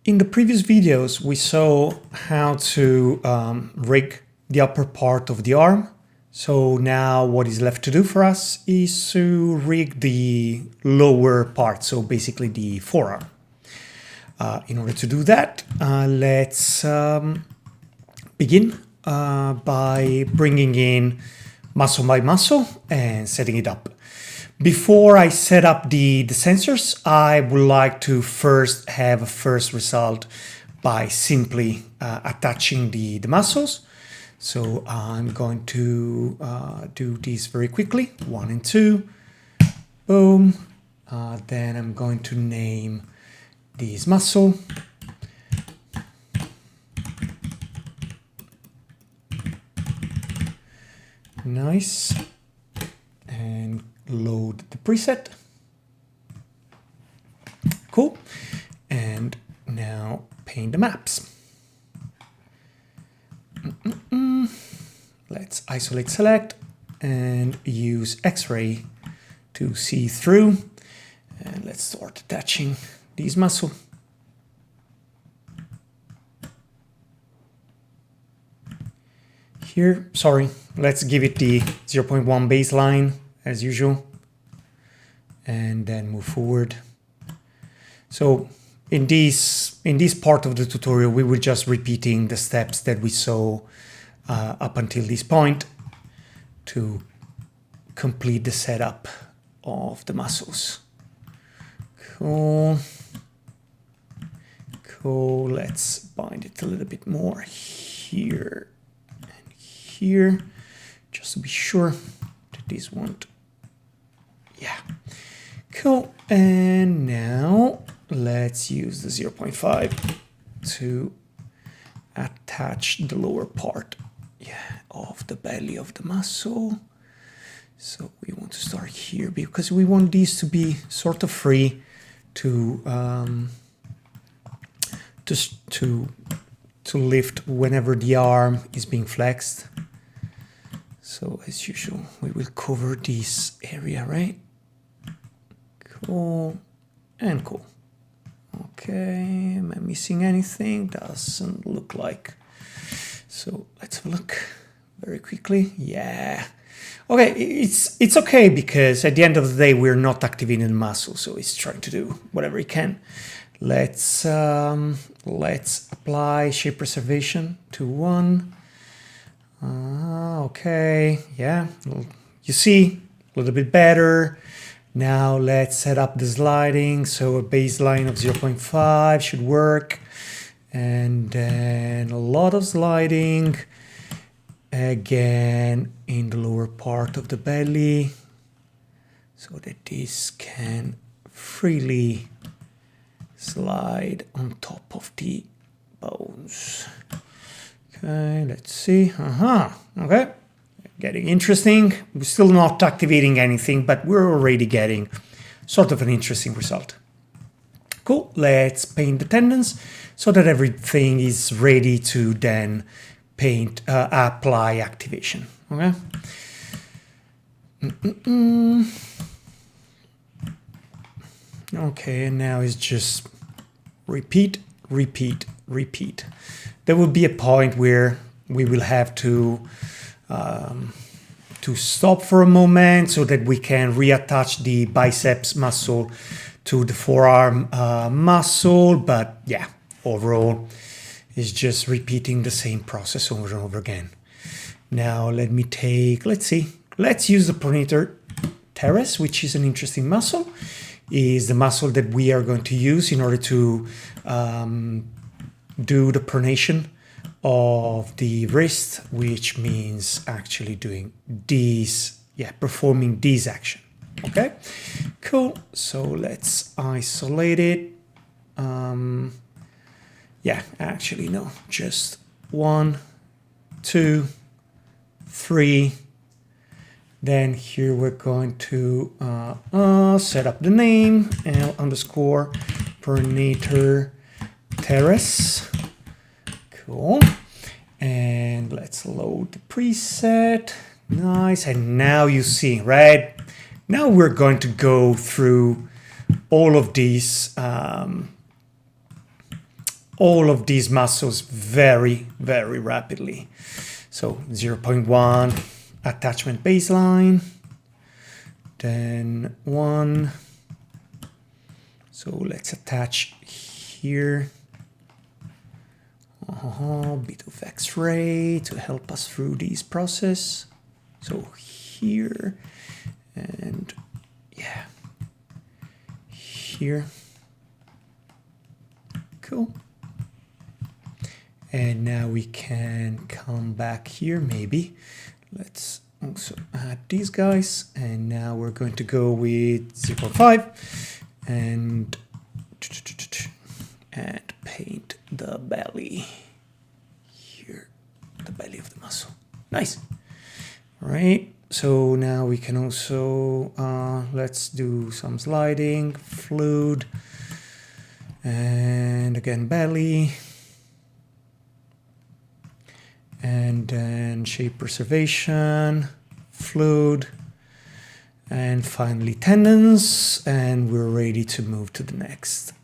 In the previous videos, we saw how to rig the upper part of the arm. So now what is left to do for us is to rig the lower part, so basically the forearm. In order to do that, let's begin by bringing in muscle by muscle and setting it up. Before I set up the sensors, I would like to first have a first result by simply attaching the muscles. So I'm going to do these very quickly, 1 and 2, boom. Then I'm going to name this muscle. Nice. And load the preset. Cool. And now paint the maps. Let's isolate select and use X-ray to see through. And let's start attaching these muscles. Here, sorry, let's give it the 0.1 baseline as usual, and then move forward. So in this part of the tutorial, we will just repeating the steps that we saw up until this point to complete the setup of the muscles. Cool. Cool. Let's bind it a little bit more here and here, just to be sure that this won't. Yeah. Cool. And now let's use the 0.5 to attach the lower part, of the belly of the muscle. So we want to start here because we want these to be sort of free to lift whenever the arm is being flexed. So as usual, we will cover this area, right? Cool and cool. Okay, am I missing anything? Doesn't look like. So let's have a look very quickly. Yeah. Okay, it's okay because at the end of the day we're not activating the muscle, so it's trying to do whatever it can. Let's apply shape preservation to 1. Okay, yeah, you see, a little bit better. Now let's set up the sliding, so a baseline of 0.5 should work. And then a lot of sliding, again, in the lower part of the belly, so that this can freely slide on top of the bones. Okay, let's see. Okay, getting interesting. We're still not activating anything, but we're already getting sort of an interesting result. Cool, let's paint the tendons so that everything is ready to then apply activation. Okay. Okay, and now it's just repeat, repeat, repeat. There will be a point where we will have to stop for a moment so that we can reattach the biceps muscle to the forearm muscle. But yeah, overall, it's just repeating the same process over and over again. Now let's use the Pronator teres, which is an interesting muscle. Is the muscle that we are going to use in order to do the pronation of the wrist, which means actually doing these, performing this action. Okay, cool. So let's isolate it. Actually no, just 1, 2, 3. Then here we're going to set up the name L_Pronator teres. Cool. And let's load the preset. Nice. And now you see, right? Now we're going to go through all of these all of these muscles very, very rapidly. So 0.1 attachment baseline, then 1. So let's attach here. Bit of X-ray to help us through this process. So here and yeah, here. Cool. And now we can come back here maybe. Let's also add these guys. And now we're going to go with 0.5 and paint the belly here, the belly of the muscle. Nice. All right. So now we can also, let's do some sliding, fluid, and again belly, and then shape preservation, fluid, and finally tendons, and we're ready to move to the next,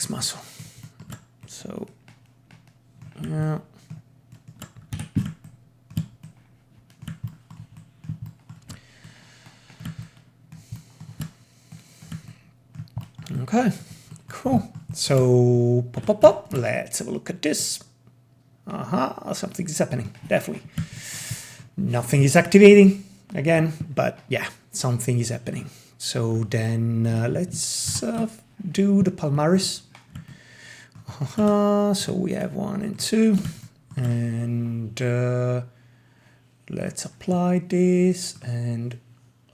muscle. So, yeah. Okay, cool. So, pop. Let's have a look at this. Something is happening, definitely. Nothing is activating again, but yeah, something is happening. So then let's do the Palmaris. So we have 1 and 2, and let's apply this. And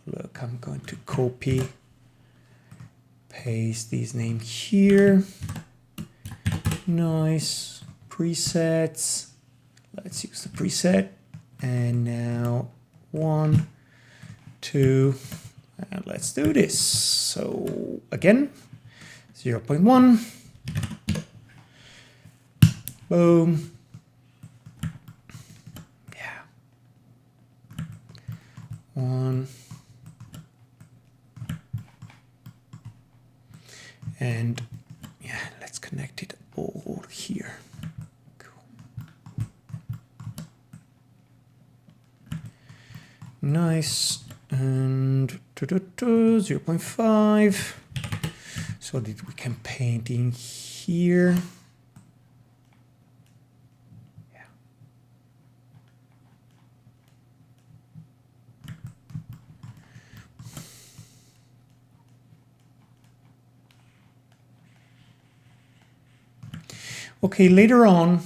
look, I'm going to copy, paste this name here. Nice. Presets. Let's use the preset. And now 1, 2, and let's do this. So again, 0.1. Boom. Yeah. 1. And yeah, let's connect it all here. Cool. Nice. And 0.5. So that we can paint in here. Okay, later on,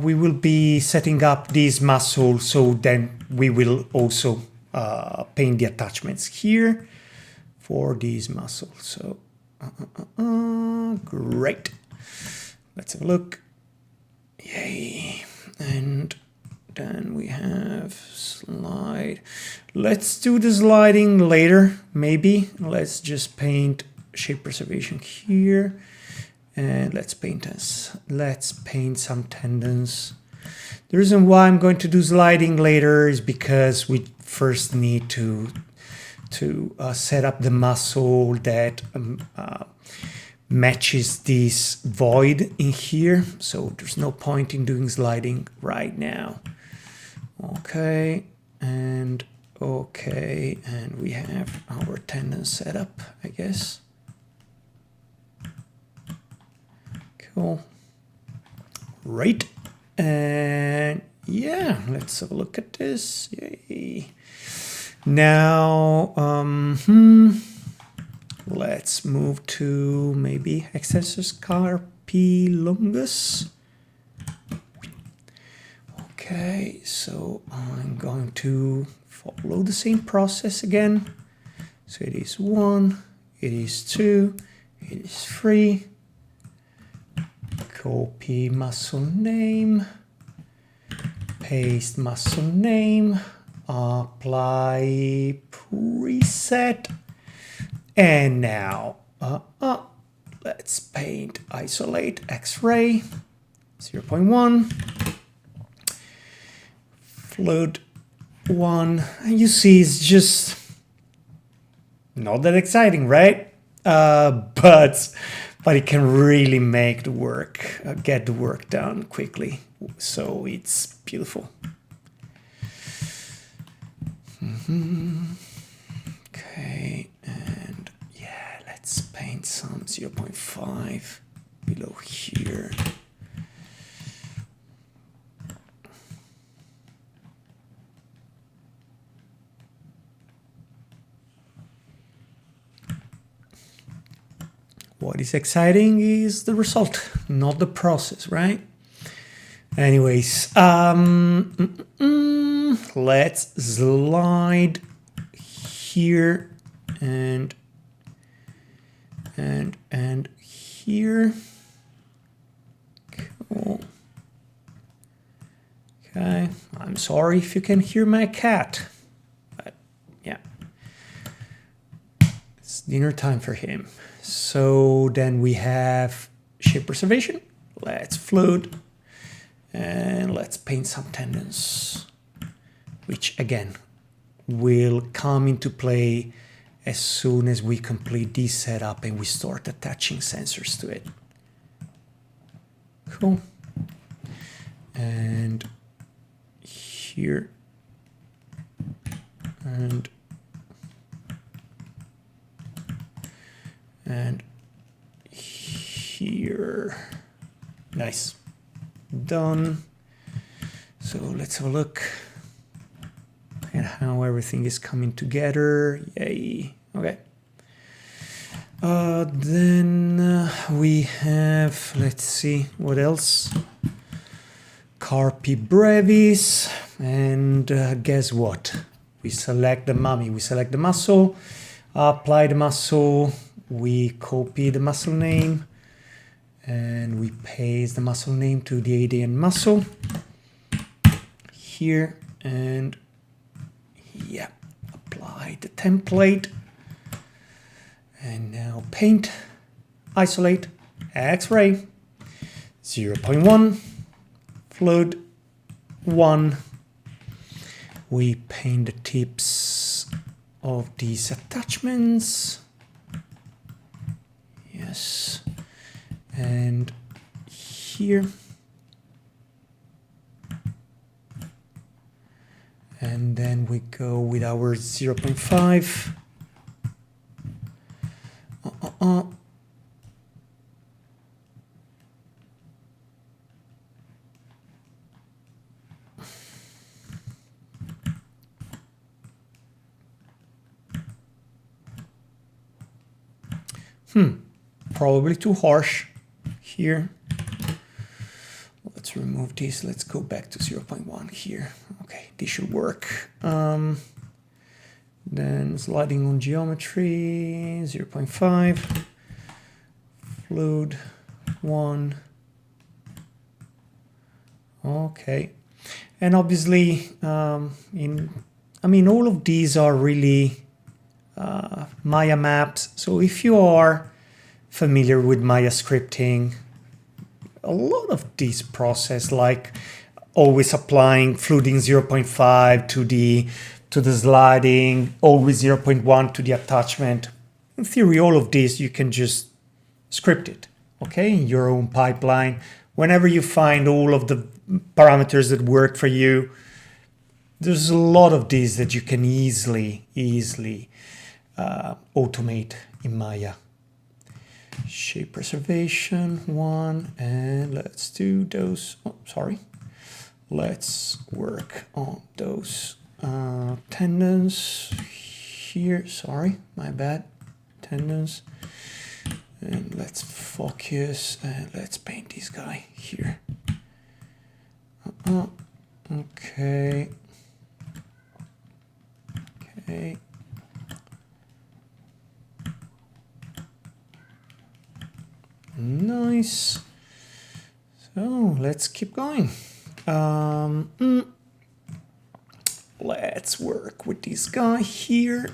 we will be setting up these muscles, so then we will also paint the attachments here for these muscles. So, great. Let's have a look. Yay. And then we have slide. Let's do the sliding later, maybe. Let's just paint shape preservation here. And let's paint some tendons. The reason why I'm going to do sliding later is because we first need to set up the muscle that matches this void in here. So there's no point in doing sliding right now. Okay, and we have our tendon set up, I guess. Cool. Right. And yeah, let's have a look at this. Yay. Now, let's move to maybe Extensor's carpi longus. Okay, so I'm going to follow the same process again. So it is 1, it is 2, it is 3. Copy muscle name, paste muscle name, apply preset, and now let's paint isolate X-ray 0.1, fluid 1, and you see it's just not that exciting, right? but it can really make the work, get the work done quickly. So it's beautiful. Okay, and yeah, let's paint some 0.5 below here. What is exciting is the result, not the process, right? Anyways, let's slide here and here. Cool. Okay, I'm sorry if you can hear my cat, but yeah, it's dinner time for him. So then we have shape preservation. Let's float and let's paint some tendons, which again will come into play as soon as we complete this setup and we start attaching sensors to it. Cool. And here and here. Nice. Done. So let's have a look at how everything is coming together. Yay. Okay. Then we have, let's see, what else? Carpi brevis. And guess what? We select the mummy. We select the muscle, apply the muscle. We copy the muscle name and we paste the muscle name to the ADN muscle here, and yeah, apply the template and now paint, isolate, X-ray, 0.1, float 1. We paint the tips of these attachments. Yes, and here, and then we go with our 0.5. Probably too harsh here. Let's remove this. Let's go back to 0.1 here. Okay, this should work. Then sliding on geometry, 0.5, fluid 1. Okay, and obviously, all of these are really Maya maps. So if you are familiar with Maya scripting, a lot of this process, like always applying fluting 0.5 to the sliding, always 0.1 to the attachment. In theory, all of this you can just script it, okay, in your own pipeline. Whenever you find all of the parameters that work for you, there's a lot of these that you can easily automate in Maya. Shape preservation 1, and let's do those. Oh, sorry. Let's work on those tendons here. Sorry, my bad. Tendons. And let's focus and let's paint this guy here. Okay. Okay. Nice. So let's keep going. Let's work with this guy here.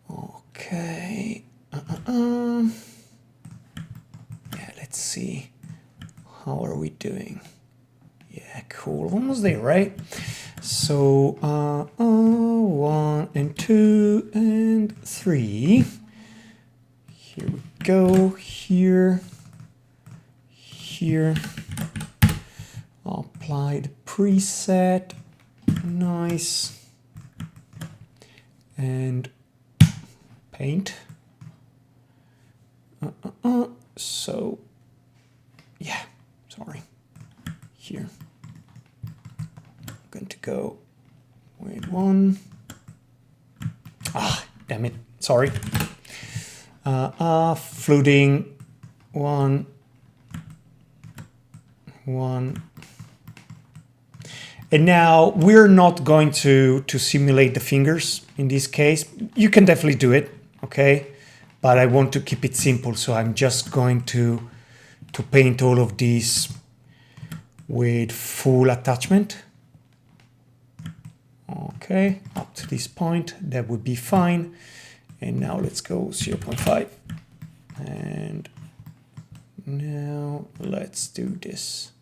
Okay. Yeah, let's see. How are we doing? Yeah, cool. Almost there, right? So 1 and 2 and 3. Here we go. Here. Apply the preset. Nice. And paint. So, yeah, sorry. Here. I'm going to go with 1. Damn it. Sorry. Fluting 1. And now we're not going to simulate the fingers in this case. You can definitely do it, okay? But I want to keep it simple, so I'm just going to paint all of these with full attachment. Okay, up to this point, that would be fine. And now let's go 0.5. And now let's do this.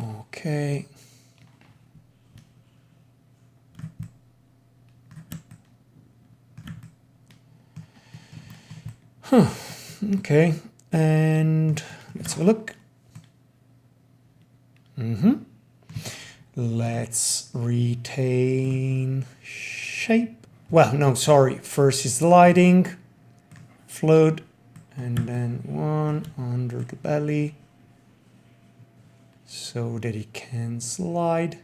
Okay. Okay, and let's have a look. Let's retain shape. Well, no, sorry. First is sliding, float, and then 1 under the belly so that it can slide.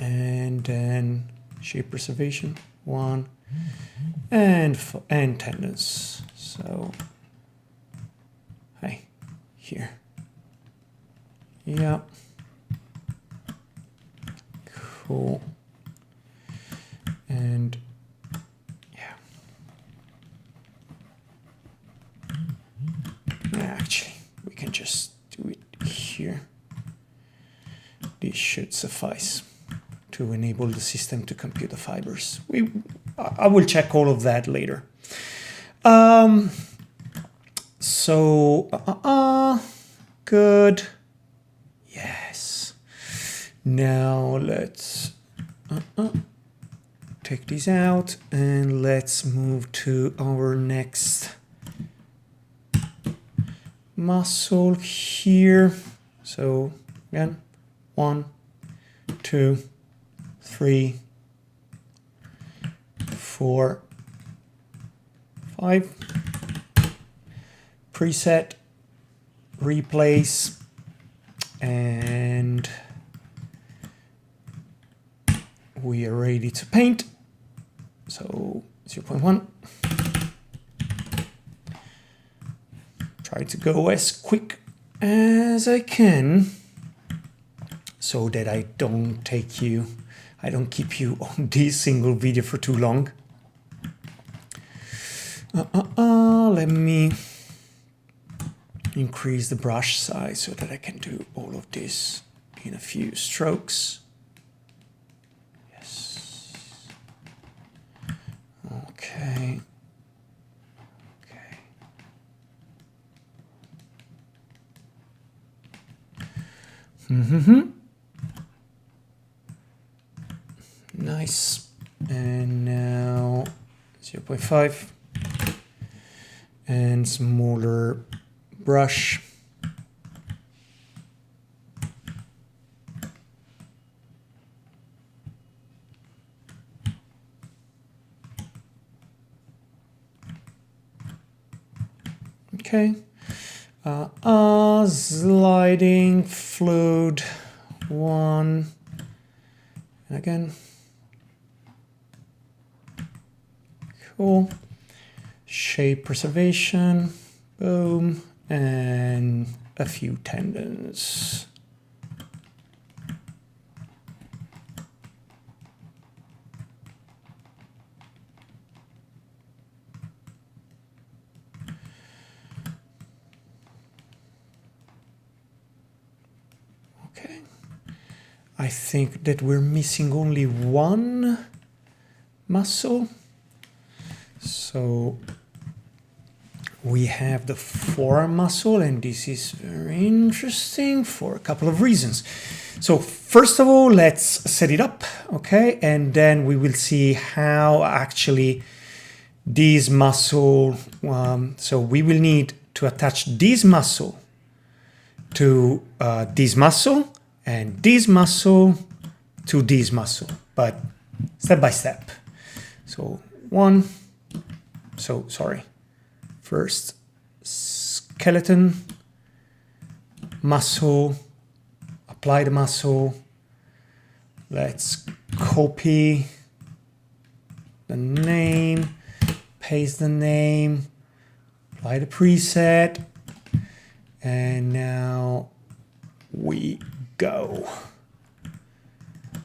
And then shape preservation, 1. And tendons. So, hey, here. Yeah. Cool. And yeah. Actually, we can just do it here. This should suffice to enable the system to compute the fibers. I will check all of that later. Good. Yes. Now let's take these out and let's move to our next muscle here. So again, 1, 2, 3, 4, 5. Preset, replace, and we are ready to paint. So 0.1. Try to go as quick as I can so that I don't keep you on this single video for too long. Let me increase the brush size so that I can do all of this in a few strokes. Yes. Okay. Nice. And now 0.5 and smaller brush. Okay. Sliding fluid 1. And again. Cool. Shape preservation. Boom. And a few tendons. Okay. I think that we're missing only one muscle. So we have the forearm muscle, and this is very interesting for a couple of reasons. So first of all, let's set it up, okay? And then we will see how actually this muscle, so we will need to attach this muscle to this muscle and this muscle to this muscle, but step by step. So first skeleton, muscle, apply the muscle. Let's copy the name, paste the name, apply the preset, and now we go.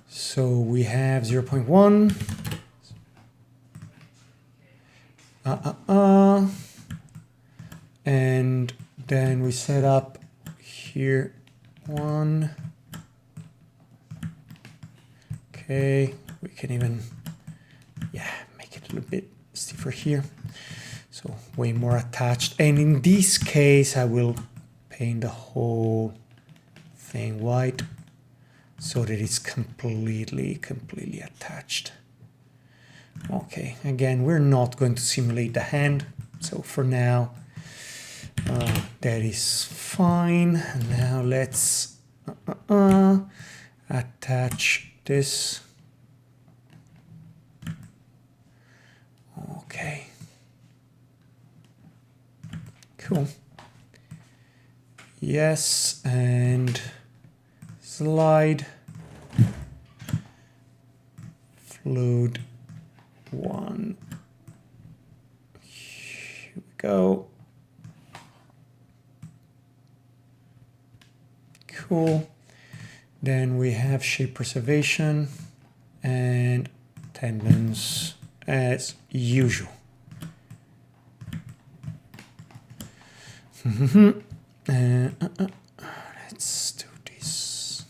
So we have 0.1. And then we set up here 1. Okay, we can even, make it a little bit stiffer here. So way more attached. And in this case, I will paint the whole thing white so that it's completely attached. Okay, again, we're not going to simulate the hand. So for now, that is fine. Now let's attach this. Okay. Cool. Yes, and slide. Fluid 1. Here we go. Cool. Then we have shape preservation and tendons as usual. Let's do this.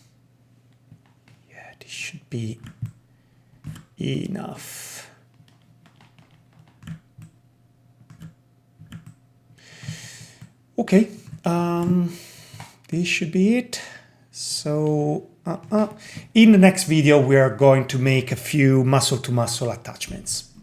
Yeah, this should be enough. Okay, this should be it. So in the next video, we are going to make a few muscle-to-muscle attachments.